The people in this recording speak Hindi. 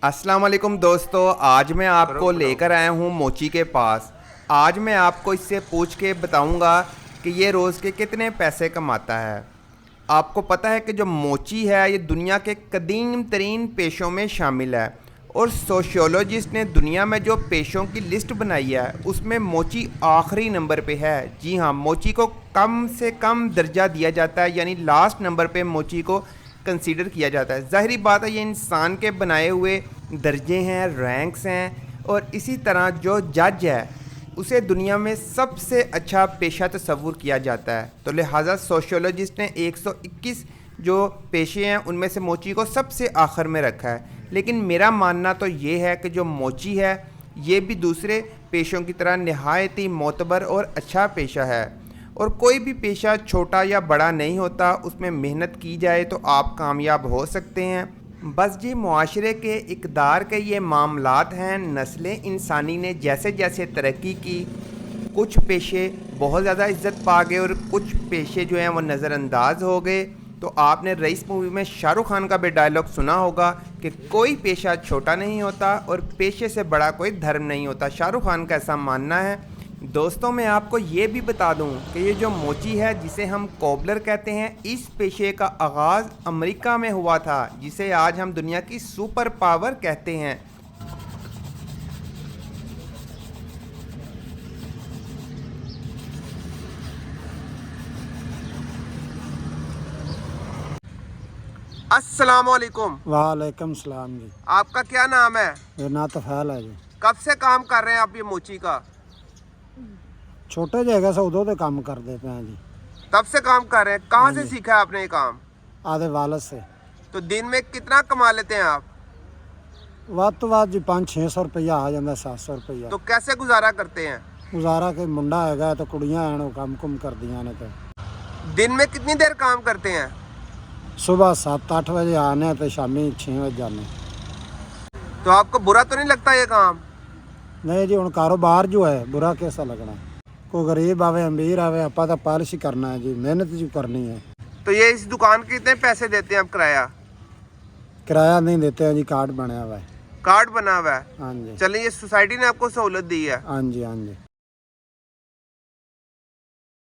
अस्सलाम वालेकुम दोस्तों, आज मैं आपको लेकर आया हूँ मोची के पास। आज मैं आपको इससे पूछ के बताऊँगा कि ये रोज़ के कितने पैसे कमाता है। आपको पता है कि जो मोची है ये दुनिया के कदीम तरीन पेशों में शामिल है और सोशियोलॉजिस्ट ने दुनिया में जो पेशों की लिस्ट बनाई है उसमें मोची आखिरी नंबर पे है। जी हाँ, मोची को कम से कम दर्जा दिया जाता है, यानी लास्ट नंबर पे मोची को कंसीडर किया जाता है। ज़ाहिरी बात है, ये इंसान के बनाए हुए दर्जे हैं, रैंक्स हैं, और इसी तरह जो जज है उसे दुनिया में सबसे अच्छा पेशा तस्वुर किया जाता है। तो लिहाजा सोशियोलॉजिस्ट ने 121 जो पेशे हैं उनमें से मोची को सबसे आखिर में रखा है। लेकिन मेरा मानना तो ये है कि जो मोची है ये भी दूसरे पेशों की तरह नहायत ही मोतबर और अच्छा पेशा है, और कोई भी पेशा छोटा या बड़ा नहीं होता, उसमें मेहनत की जाए तो आप कामयाब हो सकते हैं। बस जी मुआशरे के इक़दार के ये मामलात हैं। नस्लें इंसानी ने जैसे जैसे तरक्की की, कुछ पेशे बहुत ज़्यादा इज्जत पा गए और कुछ पेशे जो हैं वो नज़रअंदाज हो गए। तो आपने रईस मूवी में शाहरुख खान का भी डायलॉग सुना होगा कि कोई पेशा छोटा नहीं होता और पेशे से बड़ा कोई धर्म नहीं होता। शाहरुख खान का ऐसा मानना है। दोस्तों, मैं आपको ये भी बता दूं कि ये जो मोची है जिसे हम कोबलर कहते हैं, इस पेशे का आगाज़ अमेरिका में हुआ था, जिसे आज हम दुनिया की सुपर पावर कहते हैं। अस्सलाम वालेकुम। वालेकुम सलाम जी। आपका क्या नाम है? मेरा नाम तफैल है जी। कब से काम कर रहे हैं आप ये मोची का? छोटे जगह से उदों तो काम करते पे हैं जी। तब से काम कर रहे हैं। कहाँ से हाँ जी। सीखा है आपने ये काम? आधे वालद से। तो दिन में कितना कमा लेते हैं आप? ਵੱਧ ਤੋਂ ਵੱਧ जी 500-600 रुपया आ जाता, 700 रुपया। तो कैसे गुजारा करते हैं? गुजारा के मुंडा हैगा तो कुड़ियाँ हैं वो काम कुम कर दिया ने। तो दिन में कितनी देर काम करते हैं? सुबह 7-8 बजे आने तो शामी 6 बजे जाने। तो आपको बुरा तो नहीं लगता ये काम? नहीं जी, हूँ कारोबार जो है बुरा कैसा लगना। कोई गरीब आवे अमीर आवे, आपा तो पालिश ही करना है जी, मेहनत जो करनी है। तो ये इस दुकान के कितने पैसे देते हैं आप किराया? किराया नहीं देते हैं जी, कार्ड बनाया हुआ है। कार्ड बना हुआ है? हाँ जी। चलिए, ये सोसाइटी ने आपको सहूलत दी है। हाँ जी, हाँ जी।